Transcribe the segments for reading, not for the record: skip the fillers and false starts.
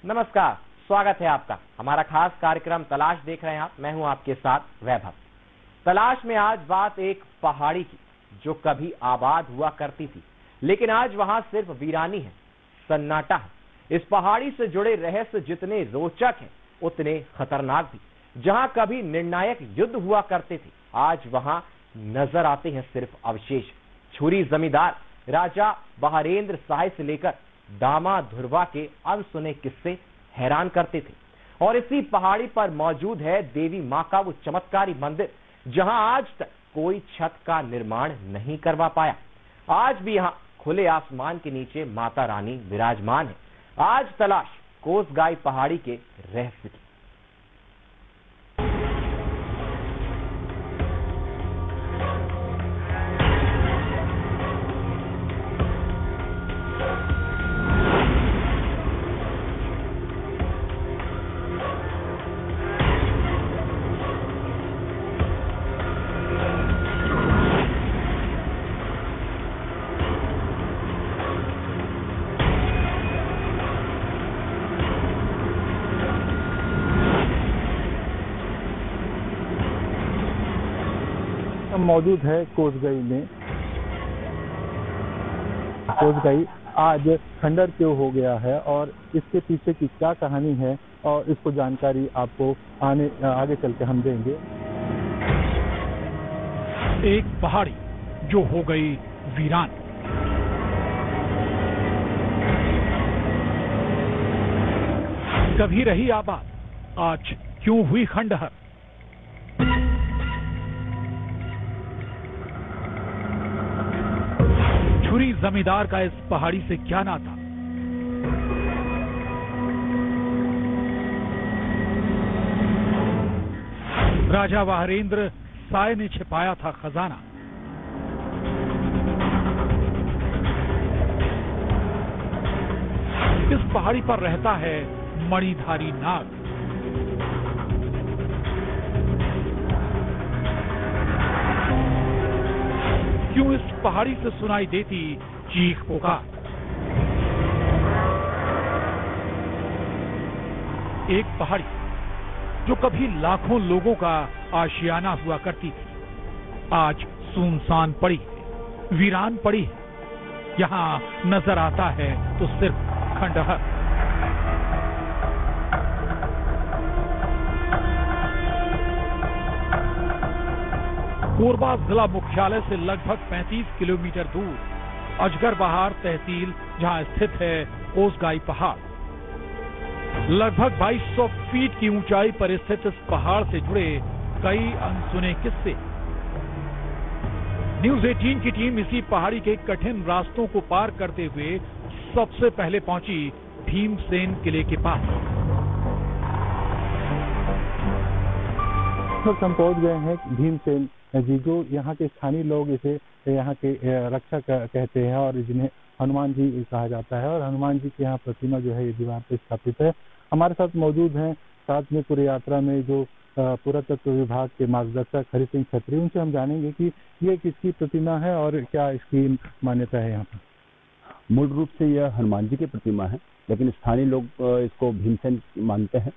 नमस्कार, स्वागत है आपका। हमारा खास कार्यक्रम तलाश देख रहे हैं आप। मैं हूं आपके साथ वैभव। तलाश में आज बात एक पहाड़ी की जो कभी आबाद हुआ करती थी, लेकिन आज वहां सिर्फ वीरानी है, सन्नाटा है। इस पहाड़ी से जुड़े रहस्य जितने रोचक हैं उतने खतरनाक भी। जहां कभी निर्णायक युद्ध हुआ करते थे, आज वहां नजर आते हैं सिर्फ अवशेष। छुरी जमींदार राजा बहारेंद्र शाह से लेकर दामा धुर्वा के अनसुने किस्से हैरान करते थे। और इसी पहाड़ी पर मौजूद है देवी मां का वो चमत्कारी मंदिर जहां आज तक कोई छत का निर्माण नहीं करवा पाया। आज भी यहां खुले आसमान के नीचे माता रानी विराजमान है। आज तलाश कोसगाई पहाड़ी के रहस्य की। मौजूद है कोसगाई में। कोसगाई आज खंडर क्यों हो गया है और इसके पीछे की क्या कहानी है और इसको जानकारी आपको आगे चल के हम देंगे। एक पहाड़ी जो हो गई वीरान। कभी रही आबाद, आज क्यों हुई खंडहर। छुरी जमींदार का इस पहाड़ी से क्या नाता। राजा बहारेंद्र शाह ने छिपाया था खजाना। इस पहाड़ी पर रहता है मणिधारी नाग। क्यों इस पहाड़ी से सुनाई देती चीख पुकार। एक पहाड़ी जो कभी लाखों लोगों का आशियाना हुआ करती थी, आज सुनसान पड़ी है, वीरान पड़ी है। यहाँ नजर आता है तो सिर्फ खंडहर। कोरबा जिला मुख्यालय से लगभग 35 किलोमीटर दूर अजगर बहार तहसील जहां स्थित है कोसगाई पहाड़। लगभग 2200 फीट की ऊंचाई पर स्थित इस पहाड़ से जुड़े कई अनसुने किस्से। न्यूज 18 की टीम इसी पहाड़ी के कठिन रास्तों को पार करते हुए सबसे पहले पहुंची भीमसेन किले के पास। हम पहुंच गए हैं भीमसेन जी, जो यहाँ के स्थानीय लोग इसे यहाँ के रक्षक कहते हैं और जिन्हें हनुमान जी कहा जाता है। और हनुमान जी की यहाँ प्रतिमा जो है ये दीवार पर स्थापित है। हमारे साथ मौजूद हैं साथ में पूरी यात्रा में जो पुरातत्व विभाग के मार्गदर्शक हरि सिंह छत्री। उनसे हम जानेंगे कि ये किसकी प्रतिमा है और क्या इसकी मान्यता है यहाँ पर। मूल रूप से यह हनुमान जी की प्रतिमा है, लेकिन स्थानीय लोग इसको भीमसेन मानते हैं।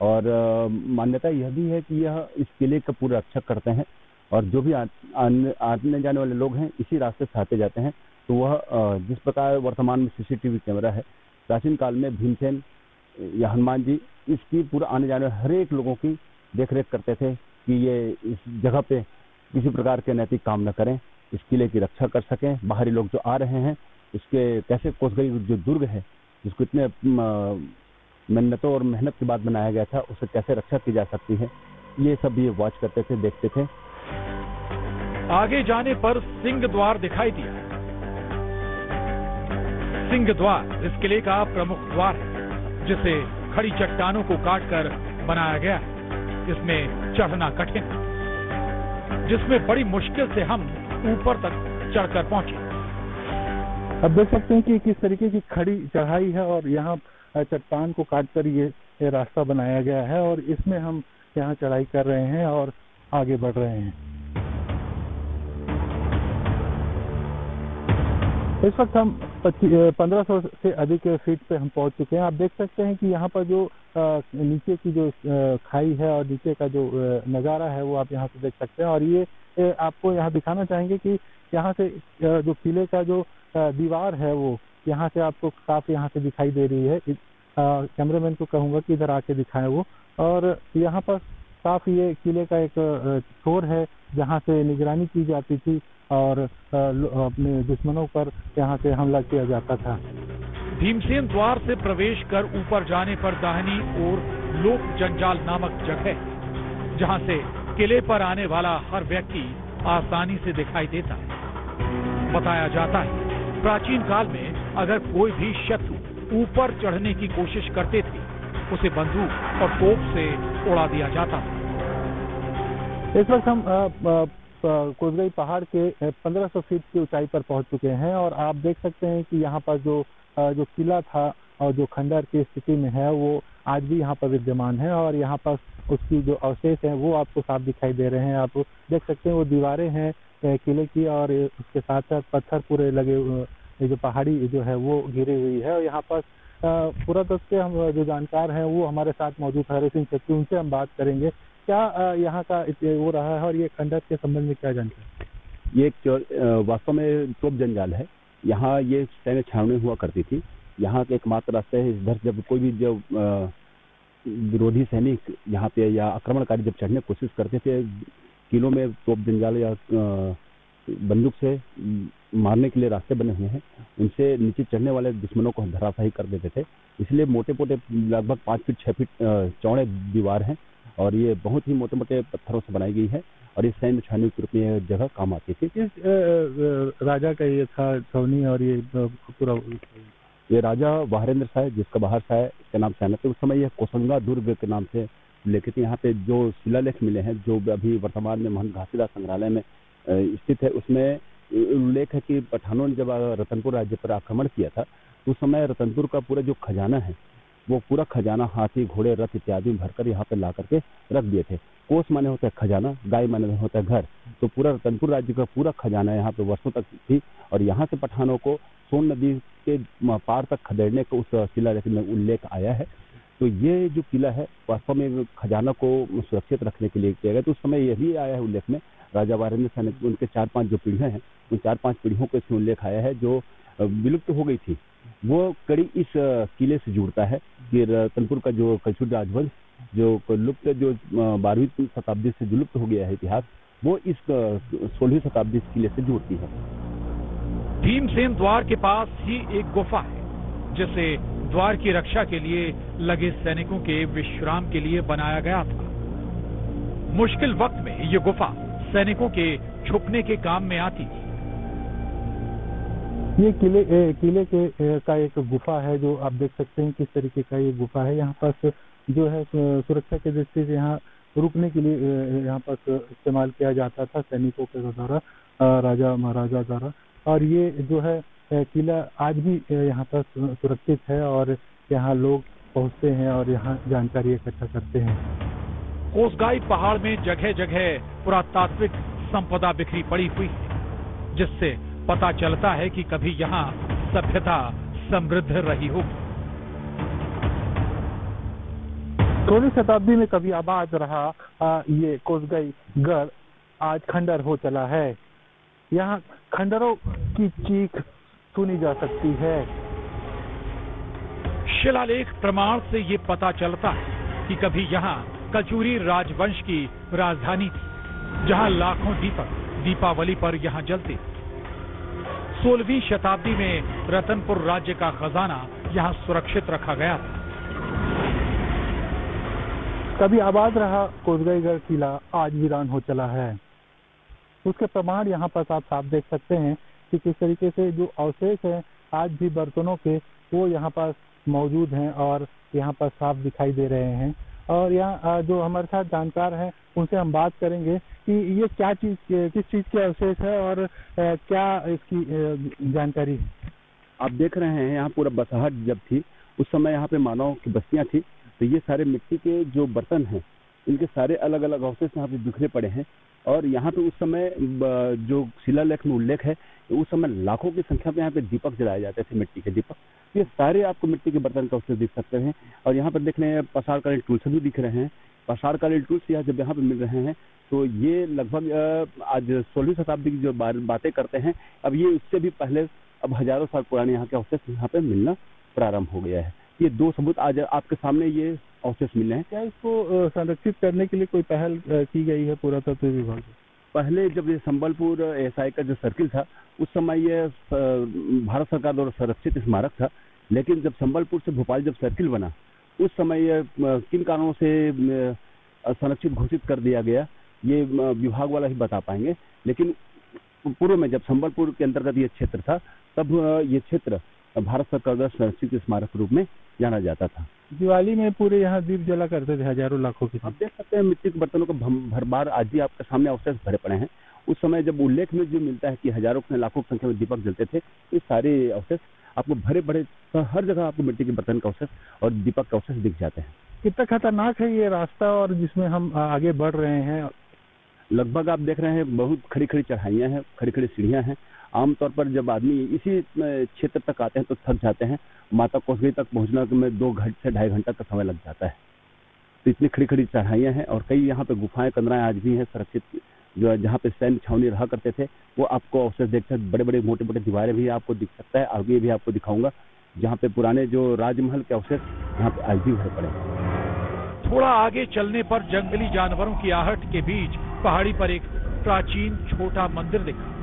और मान्यता यह भी है कि यह इस किले का पूरा रक्षक करते हैं और जो भी आने जाने वाले लोग हैं इसी रास्ते से आते जाते हैं। तो वह जिस प्रकार वर्तमान में सीसीटीवी कैमरा है, प्राचीन काल में भीमसेन या हनुमान जी इसकी पूरा आने जाने वाले हर एक लोगों की देखरेख करते थे कि ये इस जगह पे किसी प्रकार के नैतिक काम न करें, इस किले की रक्षा कर सकें। बाहरी लोग जो आ रहे हैं इसके कैसे कोसगाई जो दुर्ग है जिसको इतने मिन्नतों और मेहनत के बाद बनाया गया था, उसे कैसे रक्षा की जा सकती है, ये सब ये वॉच करते थे, देखते थे। आगे जाने पर सिंह द्वार दिखाई दिया। सिंह द्वार इस किले का प्रमुख द्वार है, जिसे खड़ी चट्टानों को काटकर बनाया गया है। इसमें चढ़ना कठिन है, जिसमें बड़ी मुश्किल से हम ऊपर तक चढ़कर पहुंचे। अब देख सकते हैं कि किस तरीके की खड़ी चढ़ाई है और यहाँ चट्टान को काटकर ये रास्ता बनाया गया है और इसमें हम यहाँ चढ़ाई कर रहे हैं और आगे बढ़ रहे हैं। इस वक्त हम 1500 से अधिक फीट पे हम पहुंच चुके हैं। आप देख सकते हैं कि यहाँ पर जो नीचे की जो खाई है और नीचे का जो नज़ारा है वो आप यहाँ से देख सकते हैं। और ये आपको यहाँ दिखाना चाहेंगे कि यहाँ से जो किले का जो दीवार है वो यहाँ से आपको साफ यहाँ से दिखाई दे रही है। कैमरामैन को कहूँगा कि इधर आके दिखाएं वो। और यहाँ पर साफ ये किले का एक छोर है जहाँ से निगरानी की जाती थी और अपने दुश्मनों पर यहाँ से हमला किया जाता था। भीमसेन द्वार से प्रवेश कर ऊपर जाने पर दाहिनी ओर लोक जंजाल नामक जगह, जहाँ से किले पर आने वाला हर व्यक्ति आसानी से दिखाई देता है। बताया जाता है प्राचीन काल में अगर कोई भी शत्रु ऊपर चढ़ने की कोशिश करते थे उसे बंदूक और तोप से उड़ा दिया जाता था। इस वक्त हम कोसगई पहाड़ के 1500 फीट की ऊंचाई पर पहुंच चुके हैं और आप देख सकते हैं कि यहाँ पर जो किला था और जो खंडर की स्थिति में है वो आज भी यहाँ पर विद्यमान है। और यहाँ पर उसकी जो अवशेष हैं वो आपको साफ दिखाई दे रहे हैं। आप देख सकते हैं वो दीवारें हैं किले की और उसके साथ साथ पत्थर पूरे लगे, ये जो पहाड़ी जो है वो घिरी हुई है। और यहाँ पर पुरातत्व के हम जो जानकार हैं वो हमारे साथ मौजूद हरि सिंह छेत्री, उनसे हम बात करेंगे क्या यहाँ का वो रहा है और ये खंडर के संबंध में क्या जानकारी। ये एक वास्तव में तोप जंजाल है। यहाँ ये सैन्य छावनी हुआ करती थी। यहाँ के एकमात्र रास्ते है इधर, जब कोई भी जो विरोधी सैनिक यहाँ पे या आक्रमणकारी जब चढ़ने की कोशिश करते थे, किलों में तोप जंजाल या बंदूक से मारने के लिए रास्ते बने हुए हैं, उनसे नीचे चढ़ने वाले दुश्मनों को धराशायी कर देते थे। इसलिए मोटे मोटे लगभग 5 फीट 6 फीट चौड़े दीवार हैं और ये बहुत ही मोटे मोटे पत्थरों से बनाई गई है और इस सैन्य छावनी के रूप में यह जगह काम आती थी। इस राजा का ये था छावनी और ये पूरा ये राजा वाहरेंद्र शाह, जिसका बाहर शाह के नाम से आना था, उस समय यह कोसंगा दुर्ग के नाम से लिखित। यहाँ पे जो शिलालेख मिले हैं जो अभी वर्तमान में महंत घासीदास संग्रहालय में स्थित है, उसमें उल्लेख है कि पठानों ने जब रतनपुर राज्य पर आक्रमण किया था उस समय रतनपुर का पूरा जो खजाना है वो पूरा खजाना हाथी घोड़े रथ इत्यादि में भरकर यहाँ पे ला करके रख दिए थे। कोस माने होता है खजाना, गाय माने होता है घर। तो पूरा रतनपुर राज्य का पूरा खजाना यहाँ पे वर्षों तक थी और यहाँ से पठानों को सोन नदी के पार तक खदेड़ने का उस शिलालेख में उल्लेख आया है। तो ये जो किला है वास्तव में खजाना को सुरक्षित रखने के लिए किया गया। तो उस समय यही आया है उल्लेख में, राजा वाहरेंद्र शाह ने उनके 4-5 जो पीढ़ियां हैं उन 4-5 पीढ़ियों को इसमें उल्लेख आया है जो विलुप्त हो गई थी। वो कड़ी इस किले से जुड़ता है कि रतनपुर का जो कलचुर राजवंश जो लुप्त जो 12वीं शताब्दी से जो लुप्त हो गया है इतिहास, वो इस 16वीं शताब्दी किले से जुड़ती है। भीमसेन द्वार के पास ही एक गुफा है जिसे द्वार की रक्षा के लिए लगे सैनिकों के विश्राम के लिए बनाया गया था। मुश्किल वक्त में ये गुफा सैनिकों के छुपने के काम में आती थी। ये किले के का एक गुफा है जो आप देख सकते हैं किस तरीके का ये गुफा है। यहाँ पास जो है सुरक्षा की दृष्टि से यहाँ रुकने के लिए यहाँ पास इस्तेमाल किया जाता था सैनिकों के द्वारा, राजा महाराजा द्वारा। और ये जो है किला आज भी यहाँ पर सुरक्षित है और यहाँ लोग पहुँचते हैं और यहाँ जानकारी इकट्ठा करते हैं। कोसगाई पहाड़ में जगह जगह पुरातात्विक संपदा बिखरी पड़ी हुई है जिससे पता चलता है कि कभी यहाँ सभ्यता समृद्ध रही होगी। 16वीं शताब्दी में कभी आबाद रहा ये कोसगाई गढ़ आज खंडर हो चला है। यहाँ खंडरों की चीख सुनी जा सकती है। शिलालेख प्रमाण से ये पता चलता है कि कभी यहाँ कचूरी राजवंश की राजधानी थी जहाँ लाखों दीपक दीपावली पर यहाँ जलते थे। 16वीं शताब्दी में रतनपुर राज्य का खजाना यहाँ सुरक्षित रखा गया था। कभी आबाद रहा कोसगाईगढ़ किला आज वीरान हो चला है। उसके प्रमाण यहाँ पर आप साफ देख सकते हैं कि किस तरीके से जो अवशेष हैं आज भी बर्तनों के वो यहाँ पर मौजूद हैं और यहाँ पर साफ दिखाई दे रहे हैं। और यहाँ जो हमारे साथ जानकार हैं उनसे हम बात करेंगे कि ये क्या चीज किस चीज के अवशेष है और क्या इसकी जानकारी है। आप देख रहे हैं यहाँ पूरा बसाहट जब थी उस समय यहाँ पे मानव की बस्तियां थी, तो ये सारे मिट्टी के जो बर्तन हैं इनके सारे अलग अलग अवशेष यहाँ पे बिखरे पड़े हैं। और यहाँ पे उस समय जो शिलालेख में उल्लेख है, उस समय लाखों की संख्या में यहाँ पे दीपक जलाए जाते थे, मिट्टी के दीपक। ये सारे आपको मिट्टी के बर्तन का अवशेष दिख सकते हैं। और यहाँ पर देख रहे हैं पसारकालीन टूल्स भी दिख रहे हैं। पसारकालीन टूल्स यहाँ जब यहाँ पे मिल रहे हैं तो ये लगभग आज 16वीं शताब्दी की जो बातें करते हैं, अब ये उससे भी पहले, अब हजारों साल पुराने यहाँ के अवशेष यहाँ पे मिलना प्रारंभ हो गया है। ये दो सबूत आज आपके सामने ये अवशेष मिले हैं। क्या इसको संरक्षित करने के लिए कोई पहल की गई है पुरातत्व विभाग? पहले जब ये संबलपुर एसआई का जो सर्किल था, उस समय ये भारत सरकार द्वारा संरक्षित स्मारक था। लेकिन जब संबलपुर से भोपाल जब सर्किल बना, उस समय ये किन कारणों से संरक्षित घोषित कर दिया गया, ये विभाग वाला ही बता पाएंगे। लेकिन पूर्व में जब संबलपुर के अंतर्गत ये क्षेत्र था, तब ये क्षेत्र भारत सरकार द्वारा संरक्षित स्मारक के रूप में जाना जाता था। दिवाली में पूरे यहाँ दीप जला करते थे हजारों लाखों की। आप देख सकते हैं मिट्टी के बर्तनों का भरमार आज भी आपके सामने अवशेष भरे पड़े हैं। उस समय जब उल्लेख में जो मिलता है कि हजारों लाखों की संख्या में दीपक जलते थे, ये सारे अवशेष आपको भरे पड़े, हर जगह आपको मिट्टी के बर्तन का अवशेष और दीपक का अवशेष दिख जाते हैं। कितना खतरनाक है ये रास्ता और जिसमें हम आगे बढ़ रहे हैं? लगभग आप देख रहे हैं बहुत खड़ी खड़ी चढ़ाइयाँ हैं, खड़ी खड़ी सीढ़ियाँ हैं। आमतौर पर जब आदमी इसी क्षेत्र तक आते हैं तो थक जाते हैं। माता कोसगई तक पहुंचना में 2 से 2.5 घंटा का समय लग जाता है। तो इतनी खड़ी खड़ी चढ़ाइयाँ हैं और कई यहाँ पे गुफाएं, कंदराएं आज भी हैं संरक्षित, जो जहाँ पे सैन्य छावनी रहा करते थे, वो आपको अवशेष देख सकते। बड़े बड़े मोटे मोटे दीवारें भी आपको दिख सकता है। आगे भी आपको दिखाऊंगा जहाँ पे पुराने जो राजमहल के अवशेष यहाँ पे आज भी भरे पड़े हैं। थोड़ा आगे चलने पर जंगली जानवरों की आहट के बीच पहाड़ी पर एक प्राचीन छोटा मंदिर दिखा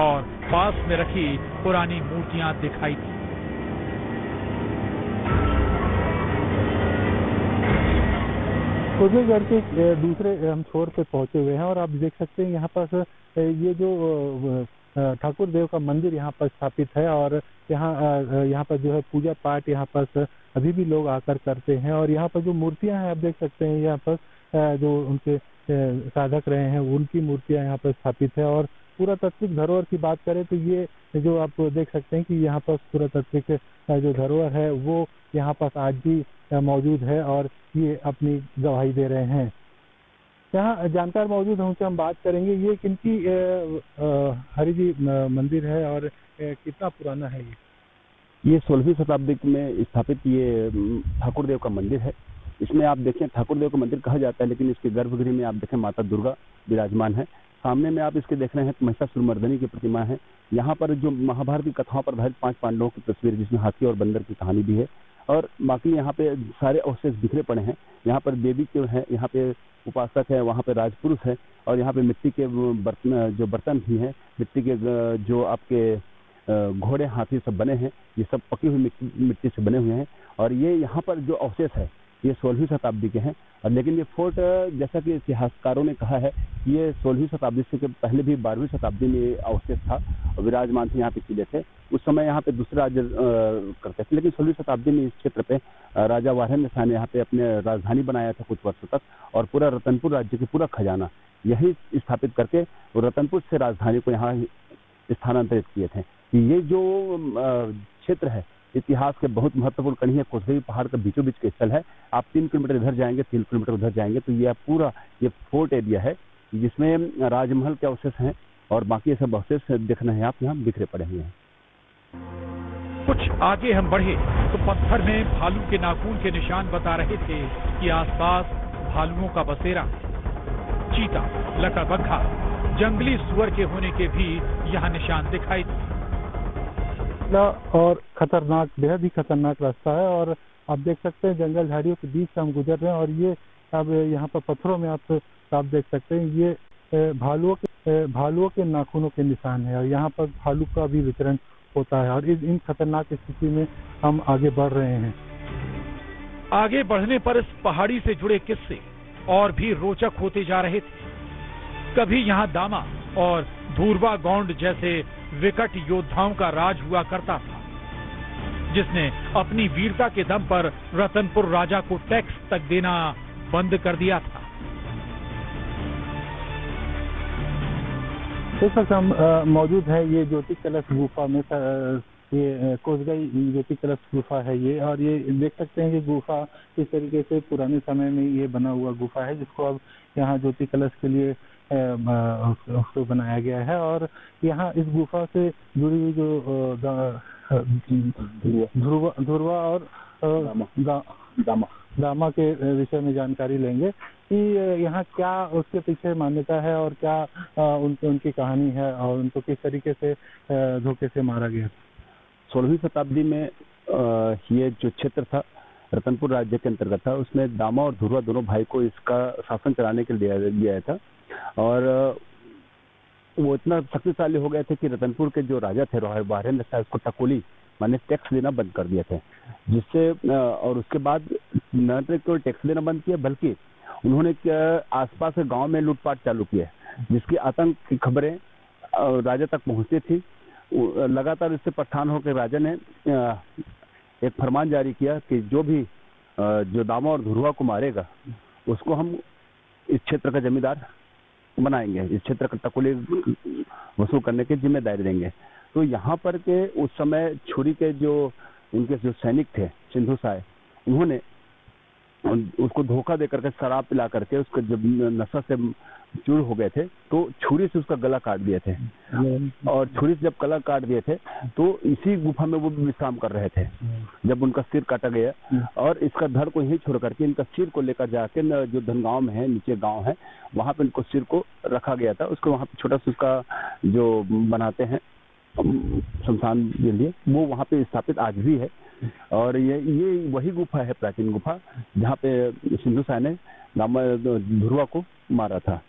और पास में रखी पुरानी मूर्तियां दिखाई दी। कोसगढ़ के दूसरे हम छोर पे पहुंचे हुए हैं और आप देख सकते हैं यहाँ पर ये जो ठाकुर देव का मंदिर यहाँ पर स्थापित है और यहाँ पर जो है पूजा पाठ यहाँ पर अभी भी लोग आकर करते हैं। और यहाँ पर जो मूर्तियां हैं आप देख सकते हैं, यहाँ पर जो उनके साधक रहे हैं उनकी मूर्तियां यहाँ पर स्थापित है। और पुरातात्विक धरोहर की बात करें तो ये जो आप देख सकते हैं कि यहाँ पर पुरातात्विक जो धरोहर है वो यहाँ पर आज भी मौजूद है और ये अपनी गवाही दे रहे हैं। यहाँ जानकार मौजूद हैं, उनसे हम बात करेंगे। ये किनकी हरि जी मंदिर है और कितना पुराना है ये 16वीं शताब्दी में स्थापित ये ठाकुर देव का मंदिर है। इसमें आप देखें ठाकुर देव का मंदिर कहा जाता है, लेकिन इसके गर्भगृह में आप देखें माता दुर्गा विराजमान है। सामने में आप इसके देख रहे हैं महिषासुरमर्दिनी की प्रतिमा है। यहाँ पर जो महाभारत की कथाओं पर आधारित 5 पांडवों की तस्वीर, जिसमें हाथी और बंदर की कहानी भी है। और बाकी यहाँ पे सारे अवशेष बिखरे पड़े हैं। यहाँ पर देवी के हैं, यहाँ पे उपासक है, वहाँ पे राजपुरुष है और यहाँ पे मिट्टी के जो बर्तन भी हैं, मिट्टी के जो आपके घोड़े हाथी सब बने हैं, ये सब पकी हुई मिट्टी से बने हुए हैं। और ये यहाँ पर जो अवशेष है ये 16वीं शताब्दी के हैं। और लेकिन ये फोर्ट, जैसा कि इतिहासकारों ने कहा है, ये 16वीं शताब्दी से पहले भी 12वीं शताब्दी में अवशेष था और विराजमान थे, यहाँ पे किले थे। उस समय यहाँ पे दूसरे राज्य करते थे, लेकिन 16वीं शताब्दी में इस क्षेत्र पे राजा वाहन शाह ने यहाँ पे अपने राजधानी बनाया था कुछ वर्षों तक। और पूरा रतनपुर राज्य के पूरा खजाना यही स्थापित करके रतनपुर से राजधानी को यहाँ स्थानांतरित किए थे। ये जो क्षेत्र है इतिहास के बहुत महत्वपूर्ण कड़ी है। कोसगई पहाड़ का बीचों बीच का स्थल है। आप 3 किलोमीटर इधर जाएंगे, 3 किलोमीटर उधर जाएंगे तो ये पूरा ये फोर्ट एरिया है, जिसमें राजमहल के अवशेष हैं और बाकी सब अवशेष दिख रहे हैं आप यहाँ बिखरे पड़े हुए हैं। कुछ आगे हम बढ़े तो पत्थर में भालू के नाखून के निशान बता रहे थे कि आसपास भालुओं का बसेरा। चीता, लकड़बग्घा, जंगली सुअर के होने के भी यहाँ निशान दिखाई दिए। और खतरनाक, बेहद ही खतरनाक रास्ता है और आप देख सकते हैं जंगल झाड़ियों के बीच से हम गुजर रहे हैं। और ये अब यहाँ पर पत्थरों में आप देख सकते हैं ये भालुओं के नाखूनों के निशान है और यहाँ पर भालू का भी विचरण होता है। और इन खतरनाक स्थिति में हम आगे बढ़ रहे हैं। आगे बढ़ने पर इस पहाड़ी से जुड़े किस्से और भी रोचक होते जा रहे थे। कभी यहाँ दामा और धूर्वा गौंड जैसे विकट योद्धाओं का राज हुआ करता था, जिसने अपनी वीरता के दम पर रतनपुर राजा को टैक्स तक देना बंद कर दिया था। इस वक्त हम मौजूद है ये ज्योति कलश गुफा में ये कोसगाई ज्योति कलश गुफा है ये, और ये देख सकते हैं कि गुफा किस तरीके से पुराने समय में ये बना हुआ गुफा है, जिसको अब यहाँ ज्योति कलश के लिए उसको बनाया गया है। और यहाँ इस गुफा से जुड़ी हुई जो ध्रुवा और दामा के विषय में जानकारी लेंगे कि यहाँ क्या उसके पीछे मान्यता है और क्या उनकी कहानी है और उनको किस तरीके से धोखे से मारा गया। 16वीं शताब्दी में ये जो क्षेत्र था रतनपुर राज्य के अंतर्गत था, उसमें दामा और ध्रुवा दोनों भाई को इसका शासन कराने के लिए दिया था। और वो इतना शक्तिशाली हो गए थे कि रतनपुर के जो राजा थे बारेंद्र शाह उसको टकोली माने टैक्स देना बंद कर दिए थे, जिससे और उसके बाद न केवल टैक्स देना बंद किया बल्कि उन्होंने आसपास के गांव में लूटपाट चालू किया, जिसकी आतंक की खबरें राजा तक पहुंचती थी। लगातार इससे परेशान होकर राजा ने एक फरमान जारी किया कि जो दामा और ध्रुवा को मारेगा उसको हम इस क्षेत्र का जमींदार बनाएंगे, इस क्षेत्र का टकोली वसूल करने की जिम्मेदारी देंगे। तो यहाँ पर के उस समय छुरी के उनके जो सैनिक थे सिंधु साय, उन्होंने उसको धोखा देकर के शराब पिला करके उसको जब नशा से चूर हो गए थे तो छुरी से उसका गला काट दिए थे। और छुरी से जब गला काट दिए थे तो इसी गुफा में वो विश्राम कर रहे थे जब उनका सिर काटा गया। और इसका धड़ को यहीं छोड़ करके इनका सिर को लेकर जाके जो धनगांव में है, नीचे गांव है, वहां पे इनको सिर को रखा गया था। उसको वहां पे छोटा सा उसका जो बनाते हैं शमशान के लिए, वो वहां पे स्थापित आज भी है। और ये वही गुफा है, प्राचीन गुफा, जहाँ पे सिंधु साय ने दामा ध्रुवा को मारा था।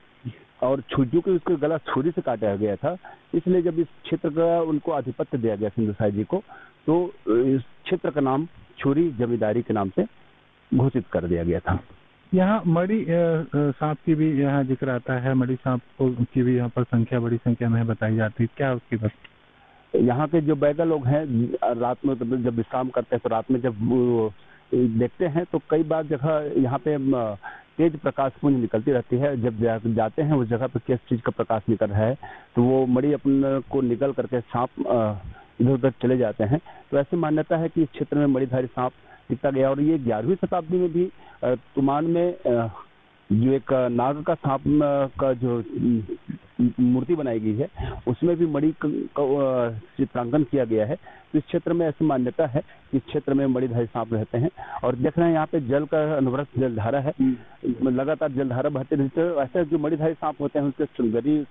और छुरियों के उसका गला छुरी से काटा गया था, इसलिए जब इस क्षेत्र का उनको आधिपत्य दिया गया सिंधु साय जी को, तो इस क्षेत्र का नाम छुरी जमींदारी के नाम से घोषित कर दिया गया था। यहाँ मणि सांप की भी यहाँ जिक्र आता है, मणि सांप की भी यहाँ पर संख्या बड़ी संख्या में बताई जाती है, क्या उसकी बात? यहाँ के जो बैगा लोग हैं रात में जब विश्राम करते हैं तो रात में जब देखते हैं तो कई बार जगह यहाँ पे तेज प्रकाश पुंज निकलती रहती है। जब जाते हैं उस जगह पे किस चीज का प्रकाश निकल रहा है तो वो मणि अपने को निकल करके सांप इधर उधर चले जाते हैं। तो ऐसी मान्यता है कि इस क्षेत्र में मणिधारी सांप दिखता गया। और ये 11वीं शताब्दी में भी तुमान में जो एक नाग का सांप का जो मूर्ति बनाई गई है उसमें भी मणि का चित्रांकन किया गया है। तो इस क्षेत्र में ऐसी मान्यता है कि इस क्षेत्र में मणिधारी सांप रहते हैं। और देख रहे हैं यहाँ पे जल का अनवरत जलधारा है, लगातार जलधारा बहते रहती है। ऐसे जो मणिधारी सांप होते हैं उसके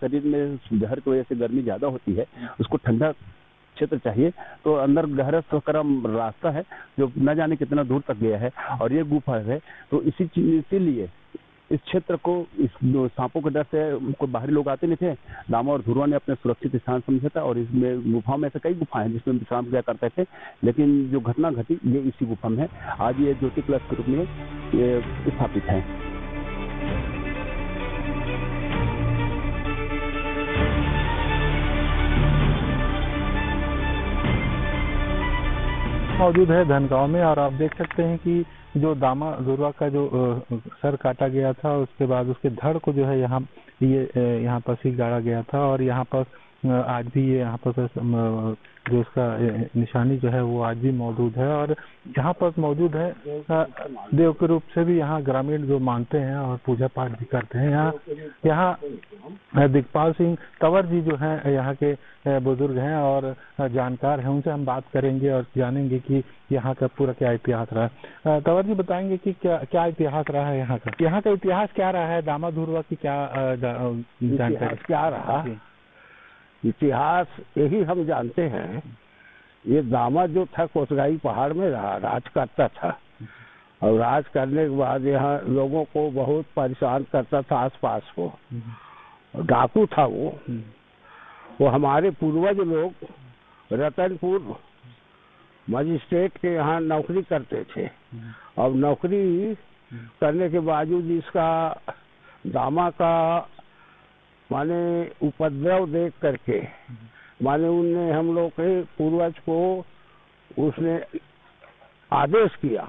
शरीर में जहर की वजह से गर्मी ज्यादा होती है, उसको ठंडा क्षेत्र चाहिए, तो अंदर गहरा सकरम रास्ता है जो न जाने कितना दूर तक गया है और ये गुफा है। तो इसीलिए इस क्षेत्र को इस सांपों के डर से कोई बाहरी लोग आते नहीं थे। दामा और ध्रुवा ने अपने सुरक्षित स्थान समझा था और इसमें गुफाओं में से कई गुफाएं हैं जिसमें विश्राम किया करते थे, लेकिन जो घटना घटी ये इसी गुफा में है। आज ये ज्योति कलश के रूप में ये स्थापित है। मौजूद है धनगांव में और आप देख सकते हैं कि जो दामा ध्रुवा का जो सर काटा गया था उसके बाद उसके धड़ को जो है यहाँ पर ही गाड़ा गया था। और यहाँ पर आज भी ये यहाँ पर जो उसका निशानी जो है वो आज भी मौजूद है। और यहाँ पर मौजूद है देव के रूप से भी यहाँ ग्रामीण जो मानते हैं और पूजा पाठ भी करते हैं। यहाँ दिगपाल सिंह तंवर जी जो हैं यहाँ के बुजुर्ग हैं और जानकार हैं, उनसे हम बात करेंगे और जानेंगे कि यहाँ का पूरा क्या इतिहास रहा है। तंवर जी बताएंगे कि क्या इतिहास रहा है यहाँ का इतिहास क्या रहा है, दामा ध्रुवा की क्या जानकारी क्या रहा? इतिहास यही हम जानते हैं, ये दामा जो था कोसगाई पहाड़ में राज करता था और राज करने के बाद यहाँ लोगों को बहुत परेशान करता था। आसपास को डाकू था वो हमारे पूर्वज लोग रतनपुर मजिस्ट्रेट के यहाँ नौकरी करते थे और नौकरी करने के बावजूद इसका दामा का माने उपद्रव देख करके माने उनने हम लोग के पूर्वज को उसने आदेश किया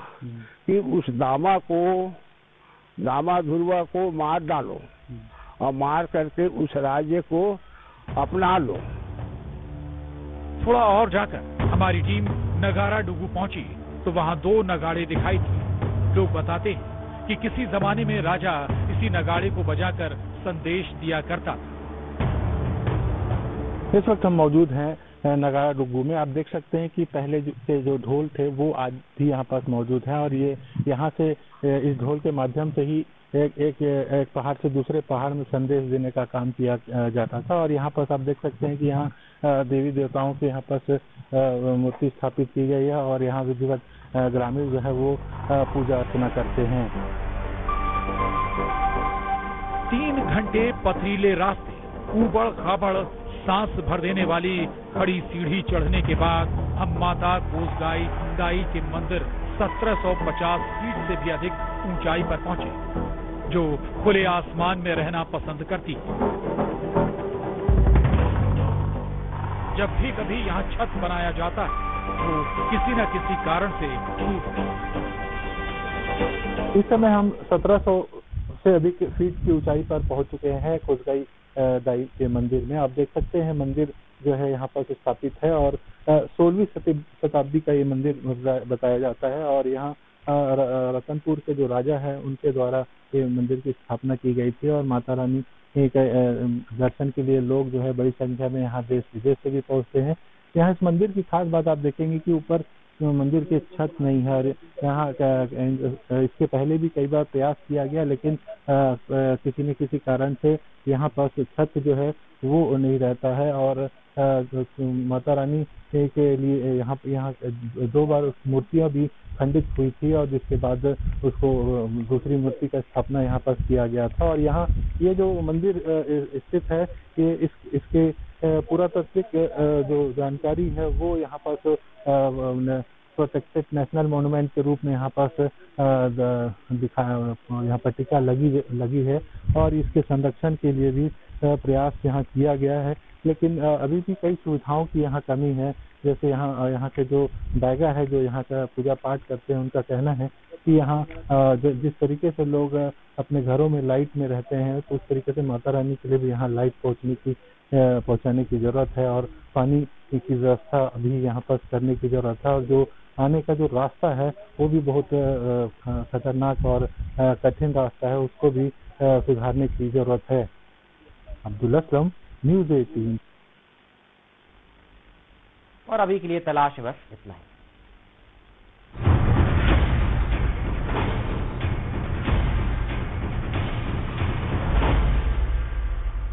कि उस दामा ध्रुवा को मार डालो और मार करके उस राज्य को अपना लो। थोड़ा और जाकर हमारी टीम नगारा डुगू पहुंची तो वहां 2 नगाड़े दिखाई दिए। लोग बताते हैं कि किसी जमाने में राजा इसी नगाड़े को बजाकर संदेश दिया करता था। इस वक्त हम मौजूद हैं नगारा डुगू में। आप देख सकते हैं कि पहले के जो ढोल थे वो आज भी यहाँ पास मौजूद हैं और ये यहाँ से इस ढोल के माध्यम से ही एक पहाड़ से दूसरे पहाड़ में संदेश देने का काम किया जाता था। और यहाँ पर आप देख सकते हैं कि यहाँ देवी देवताओं के यहाँ पर मूर्ति स्थापित की गई है और यहाँ विधिवत ग्रामीण जो है वो पूजा अर्चना करते हैं। 3 घंटे पथरीले रास्ते, ऊबड़ खाबड़, सांस भर देने वाली खड़ी सीढ़ी चढ़ने के बाद हम माता कोसगाई दाई के मंदिर 1750 फीट से भी अधिक ऊंचाई पर पहुंचे, जो खुले आसमान में रहना पसंद करती है। जब भी कभी यहाँ छत बनाया जाता है तो किसी न किसी कारण से टूटता है। इस समय हम 1700 से अधिक फीट की ऊंचाई पर पहुंच चुके हैं कोसगाई दाई के मंदिर में। आप देख सकते हैं मंदिर जो है यहाँ पर स्थापित है और 16वीं शताब्दी का ये मंदिर बताया जाता है और यहाँ रतनपुर के जो राजा है उनके द्वारा ये मंदिर की स्थापना की गई थी और माता रानी के दर्शन के लिए लोग जो है बड़ी संख्या में यहाँ देश विदेश से भी पहुंचते हैं। यहाँ इस मंदिर की खास बात आप देखेंगे कि ऊपर मंदिर की छत नहीं है और यहाँ इसके पहले भी कई बार प्रयास किया गया लेकिन किसी न किसी कारण से यहाँ पर छत जो है वो नहीं रहता है और माता रानी के लिए यहाँ 2 बार मूर्तियां भी खंडित हुई थी और जिसके बाद उसको दूसरी मूर्ति का स्थापना यहाँ पर किया गया था। और यहाँ ये जो मंदिर स्थित है ये इसके पुरातात्विक जो जानकारी है वो यहाँ पर प्रोटेक्टेड नेशनल मॉन्यूमेंट के रूप में यहाँ पास यहाँ पर टीका लगी है और इसके संरक्षण के लिए भी प्रयास यहाँ किया गया है। लेकिन अभी भी कई सुविधाओं की यहाँ कमी है। जैसे यहाँ के जो बैगा है जो यहाँ का पूजा पाठ करते हैं उनका कहना है कि यहाँ जिस तरीके से लोग अपने घरों में लाइट में रहते हैं तो उस तरीके से माता रानी के लिए भी यहाँ लाइट पहुँचाने की जरूरत है और पानी की व्यवस्था अभी यहाँ पर करने की जरूरत है और जो आने का जो रास्ता है वो भी बहुत खतरनाक और कठिन रास्ता है, उसको भी सुधारने की जरूरत है। अब्दुल असलम, न्यूज़ 18। और अभी के लिए तलाश बस इतना ही।